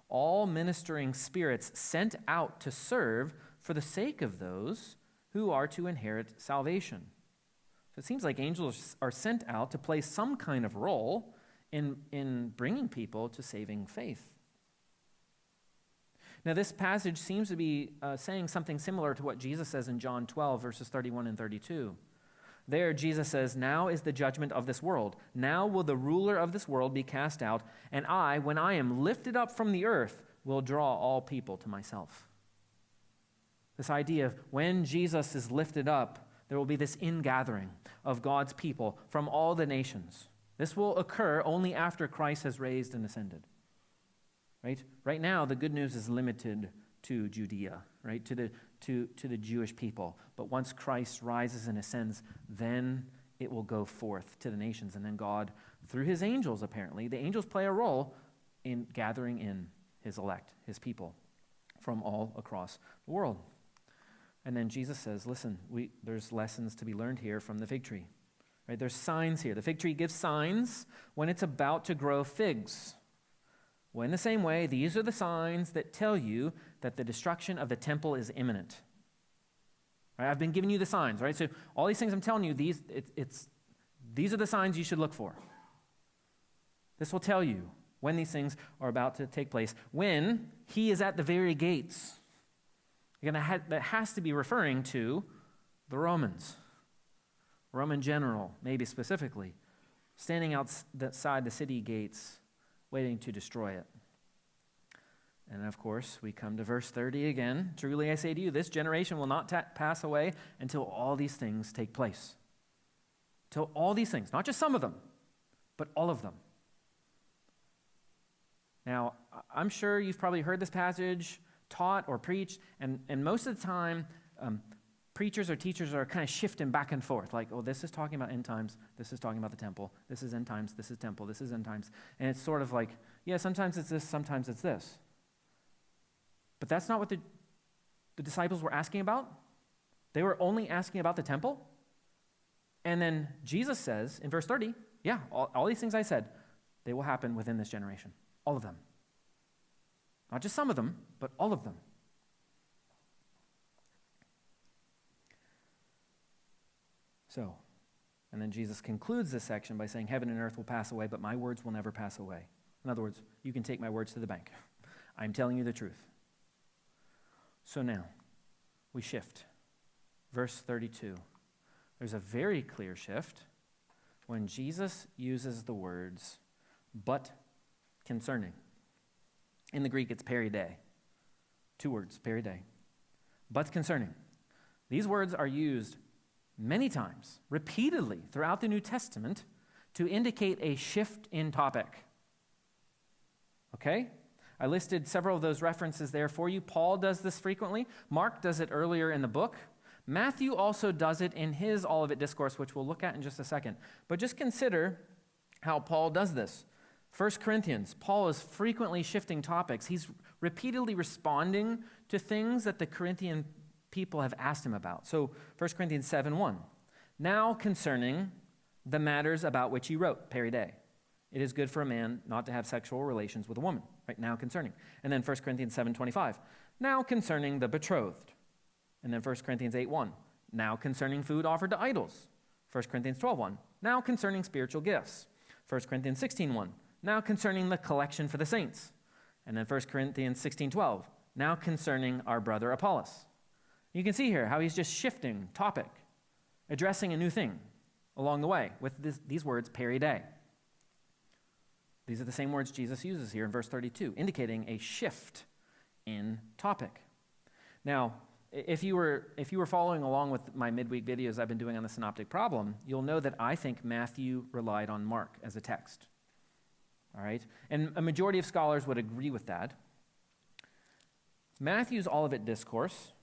all ministering spirits sent out to serve for the sake of those who are to inherit salvation?" So it seems like angels are sent out to play some kind of role in bringing people to saving faith. Now, this passage seems to be saying something similar to what Jesus says in John 12, verses 31 and 32. There, Jesus says, "Now is the judgment of this world. Now will the ruler of this world be cast out, and I, when I am lifted up from the earth, will draw all people to myself." This idea of when Jesus is lifted up, there will be this ingathering of God's people from all the nations. This will occur only after Christ has raised and ascended. Right now, the good news is limited to Judea, right? To the Jewish people. But once Christ rises and ascends, then it will go forth to the nations. And then God, through his angels apparently, the angels play a role in gathering in his elect, his people, from all across the world. And then Jesus says, listen, there's lessons to be learned here from the fig tree. Right? There's signs here. The fig tree gives signs when it's about to grow figs. Well, in the same way, these are the signs that tell you that the destruction of the temple is imminent. Right? I've been giving you the signs, right? So all these things I'm telling you, these are the signs you should look for. This will tell you when these things are about to take place, when he is at the very gates. Again, that has to be referring to the Romans, Roman general, maybe specifically, standing outside the city gates, waiting to destroy it. And of course, we come to verse 30 again. "Truly I say to you, this generation will not pass away until all these things take place." Till all these things, not just some of them, but all of them. Now, I'm sure you've probably heard this passage taught or preached, and most of the time, preachers or teachers are kind of shifting back and forth, like, oh, this is talking about end times, this is talking about the temple, this is end times, this is temple, this is end times. And it's sort of like, yeah, sometimes it's this, sometimes it's this. But that's not what the disciples were asking about. They were only asking about the temple. And then Jesus says in verse 30, yeah, all these things I said, they will happen within this generation. All of them. Not just some of them, but all of them. So, and then Jesus concludes this section by saying, "Heaven and earth will pass away, but my words will never pass away." In other words, you can take my words to the bank. I'm telling you the truth. So now, we shift. Verse 32. There's a very clear shift when Jesus uses the words, "but concerning." In the Greek, it's peride. 2 words, peride. But concerning. These words are used many times, repeatedly throughout the New Testament, to indicate a shift in topic. Okay? I listed several of those references there for you. Paul does this frequently. Mark does it earlier in the book. Matthew also does it in his Olivet Discourse, which we'll look at in just a second. But just consider how Paul does this. 1 Corinthians, Paul is frequently shifting topics. He's repeatedly responding to things that the Corinthian people have asked him about. So 1 Corinthians 7:1. "Now concerning the matters about which he wrote," peride. "It is good for a man not to have sexual relations with a woman." Right now concerning. And then 1 Corinthians 7:25. "Now concerning the betrothed." And then 1 Corinthians 8:1. "Now concerning food offered to idols." 1 Corinthians 12:1. "Now concerning spiritual gifts." 1 Corinthians 16:1. "Now concerning the collection for the saints." And then 1 Corinthians 16:12. "Now concerning our brother Apollos." You can see here how he's just shifting topic, addressing a new thing along the way with these words, peride. These are the same words Jesus uses here in verse 32, indicating a shift in topic. Now, if you were following along with my midweek videos I've been doing on the synoptic problem, you'll know that I think Matthew relied on Mark as a text. All right? And a majority of scholars would agree with that. Matthew's Olivet Discourse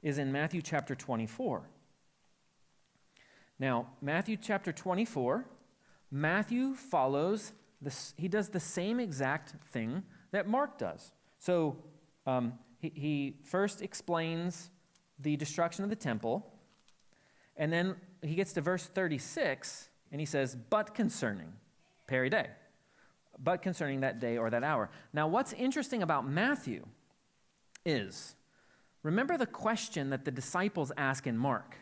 is in Matthew chapter 24. Now, Matthew chapter 24, Matthew follows this, he does the same exact thing that Mark does. So he first explains the destruction of the temple, and then he gets to verse 36, and he says, but concerning, peri day, but concerning that day or that hour. Now, what's interesting about Matthew is, remember the question that the disciples ask in Mark.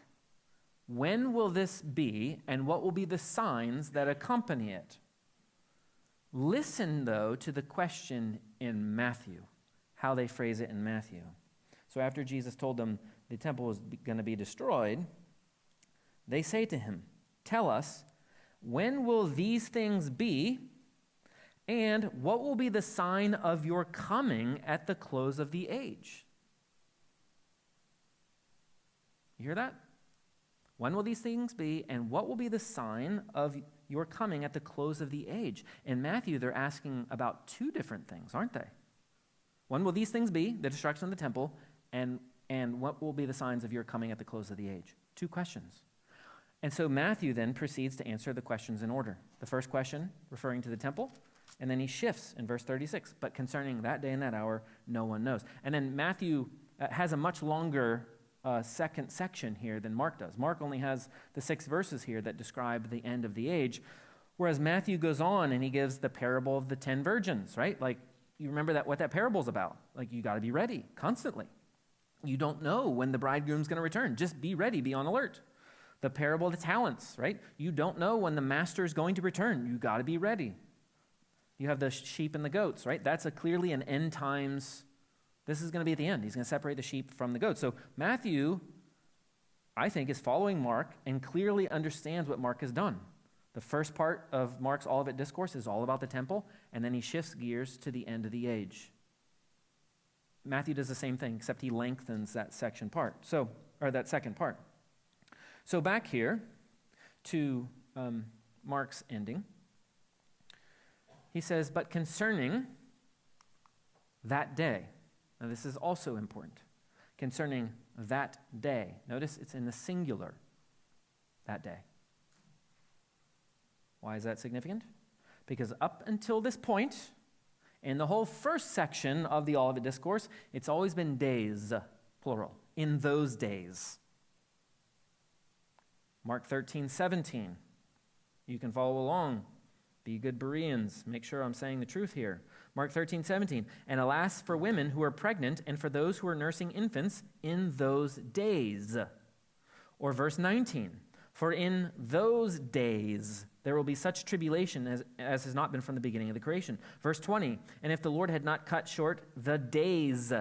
When will this be, and what will be the signs that accompany it? Listen, though, to the question in Matthew, how they phrase it in Matthew. So after Jesus told them the temple was going to be destroyed, they say to him, tell us, when will these things be, and what will be the sign of your coming at the close of the age? You hear that? When will these things be, and what will be the sign of your coming at the close of the age? In Matthew, they're asking about two different things, aren't they? When will these things be, the destruction of the temple, and what will be the signs of your coming at the close of the age? Two questions. And so Matthew then proceeds to answer the questions in order. The first question, referring to the temple, and then he shifts in verse 36. But concerning that day and that hour, no one knows. And then Matthew has a much longer second section here than Mark does. Mark only has the 6 verses here that describe the end of the age, whereas Matthew goes on and he gives the parable of the 10 virgins, right? Like, you remember what that parable's about. Like, you got to be ready constantly. You don't know when the bridegroom's going to return. Just be ready, be on alert. The parable of the talents, right? You don't know when the master's going to return. You got to be ready. You have the sheep and the goats, right? That's clearly an end times. This is going to be at the end. He's going to separate the sheep from the goats. So Matthew, I think, is following Mark and clearly understands what Mark has done. The first part of Mark's Olivet Discourse is all about the temple, and then he shifts gears to the end of the age. Matthew does the same thing, except he lengthens that second part. So back here to Mark's ending, he says, but concerning that day. Now, this is also important. Concerning that day. Notice it's in the singular, that day. Why is that significant? Because up until this point, in the whole first section of the Olivet Discourse, it's always been days, plural, in those days. Mark 13:17. You can follow along. Be good Bereans. Make sure I'm saying the truth here. Mark 13:17. And alas for women who are pregnant and for those who are nursing infants in those days. Or verse 19. For in those days there will be such tribulation as has not been from the beginning of the creation. Verse 20. And if the Lord had not cut short the days,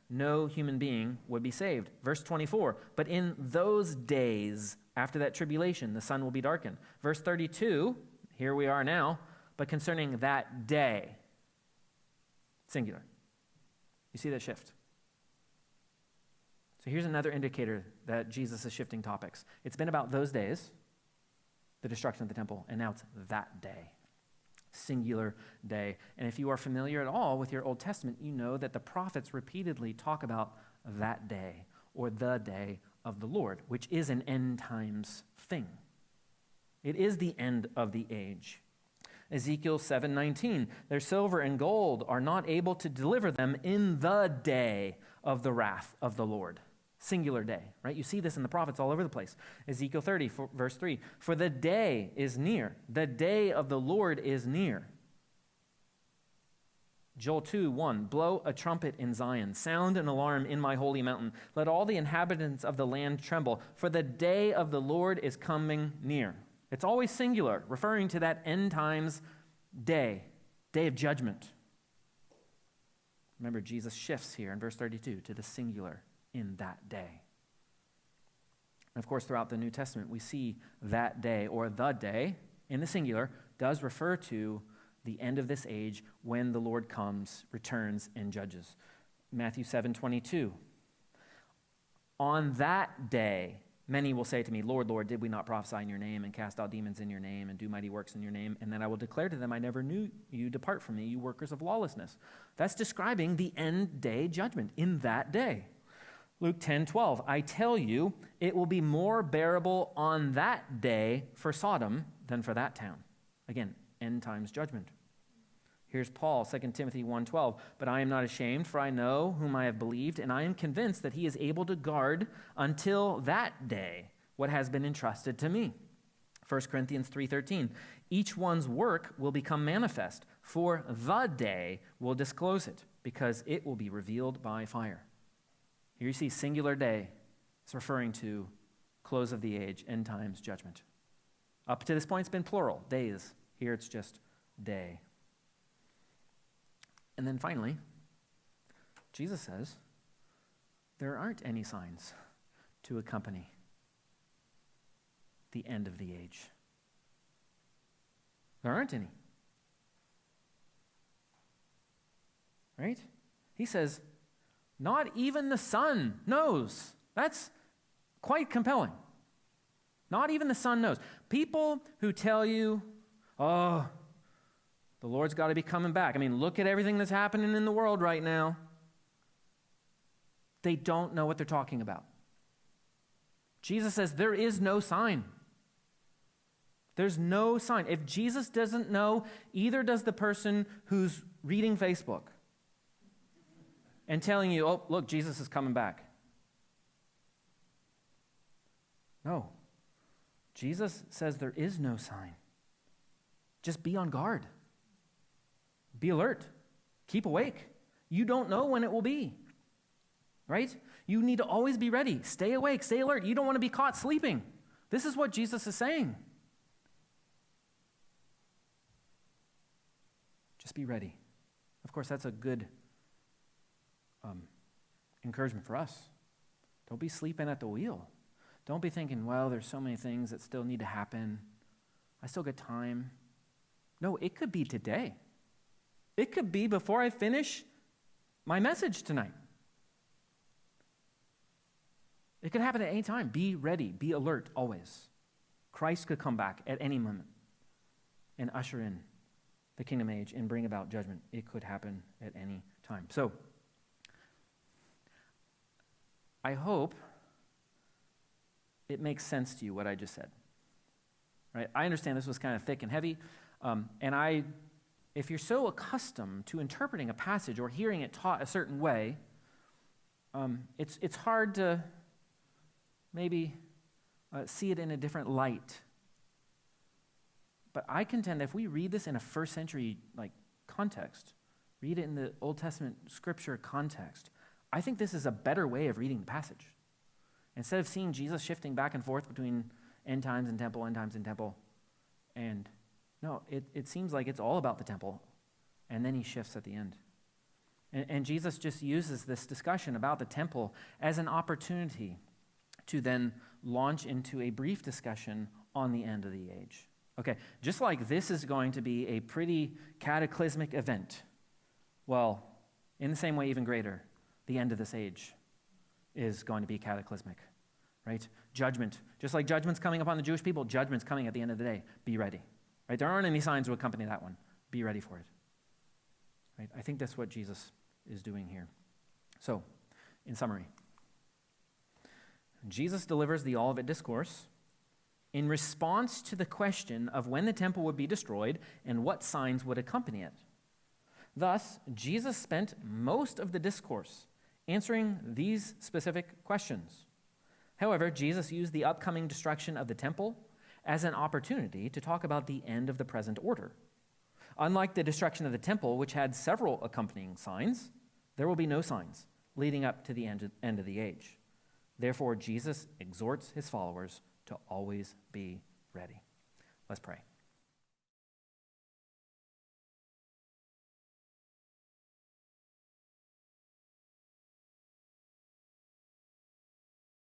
no human being would be saved. Verse 24. But in those days, after that tribulation, the sun will be darkened. Verse 32. Here we are now, but concerning that day, singular. You see that shift? So here's another indicator that Jesus is shifting topics. It's been about those days, the destruction of the temple, and now it's that day, singular day. And if you are familiar at all with your Old Testament, you know that the prophets repeatedly talk about that day or the day of the Lord, which is an end times thing. It is the end of the age. Ezekiel 7:19, their silver and gold are not able to deliver them in the day of the wrath of the Lord. Singular day, right? You see this in the prophets all over the place. Ezekiel 30, verse 3, for the day is near. The day of the Lord is near. Joel 2:1, blow a trumpet in Zion, sound an alarm in my holy mountain. Let all the inhabitants of the land tremble, for the day of the Lord is coming near. It's always singular, referring to that end times day of judgment. Remember, Jesus shifts here in verse 32 to the singular, in that day. And of course, throughout the New Testament, we see that day, or the day, in the singular, does refer to the end of this age when the Lord comes, returns, and judges. Matthew 7:22. On that day, Many will say to me, Lord, Lord, did we not prophesy in your name and cast out demons in your name and do mighty works in your name? And then I will declare to them, I never knew you. Depart from me, you workers of lawlessness. That's describing the end day judgment in that day. Luke 10:12, I tell you, it will be more bearable on that day for Sodom than for that town. Again, end times judgment. Here's Paul, 2 Timothy 1:12, but I am not ashamed, for I know whom I have believed, and I am convinced that he is able to guard until that day what has been entrusted to me. 1 Corinthians 3:13, each one's work will become manifest, for the day will disclose it, because it will be revealed by fire. Here you see singular day. It's referring to close of the age, end times judgment. Up to this point, it's been plural, days. Here it's just day. And then finally, Jesus says, there aren't any signs to accompany the end of the age. There aren't any. Right? He says, not even the Son knows. That's quite compelling. Not even the Son knows. People who tell you, oh, the Lord's got to be coming back. I mean, look at everything that's happening in the world right now. They don't know what they're talking about. Jesus says there is no sign. There's no sign. If Jesus doesn't know, either does the person who's reading Facebook and telling you, oh, look, Jesus is coming back. No. Jesus says there is no sign. Just be on guard. Be alert. Keep awake. You don't know when it will be. Right? You need to always be ready. Stay awake. Stay alert. You don't want to be caught sleeping. This is what Jesus is saying. Just be ready. Of course, that's a good encouragement for us. Don't be sleeping at the wheel. Don't be thinking, well, there's so many things that still need to happen. I still got time. No, it could be today. It could be before I finish my message tonight. It could happen at any time. Be ready. Be alert always. Christ could come back at any moment and usher in the kingdom age and bring about judgment. It could happen at any time. So, I hope it makes sense to you what I just said. Right? I understand this was kind of thick and heavy, if you're so accustomed to interpreting a passage or hearing it taught a certain way, it's hard to maybe see it in a different light. But I contend if we read this in a first century context, read it in the Old Testament scripture context, I think this is a better way of reading the passage. Instead of seeing Jesus shifting back and forth between end times and temple, and no, it seems like it's all about the temple, and then he shifts at the end. And Jesus just uses this discussion about the temple as an opportunity to then launch into a brief discussion on the end of the age. Okay, just like this is going to be a pretty cataclysmic event, well, in the same way, even greater, the end of this age is going to be cataclysmic, right? Judgment. Just like judgment's coming upon the Jewish people, judgment's coming at the end of the day. Be ready, right? There aren't any signs to accompany that one. Be ready for it, right? I think that's what Jesus is doing here. So, in summary, Jesus delivers the Olivet Discourse in response to the question of when the temple would be destroyed and what signs would accompany it. Thus, Jesus spent most of the discourse answering these specific questions. However, Jesus used the upcoming destruction of the temple as an opportunity to talk about the end of the present order. Unlike the destruction of the temple, which had several accompanying signs, there will be no signs leading up to the end of the age. Therefore, Jesus exhorts his followers to always be ready. Let's pray.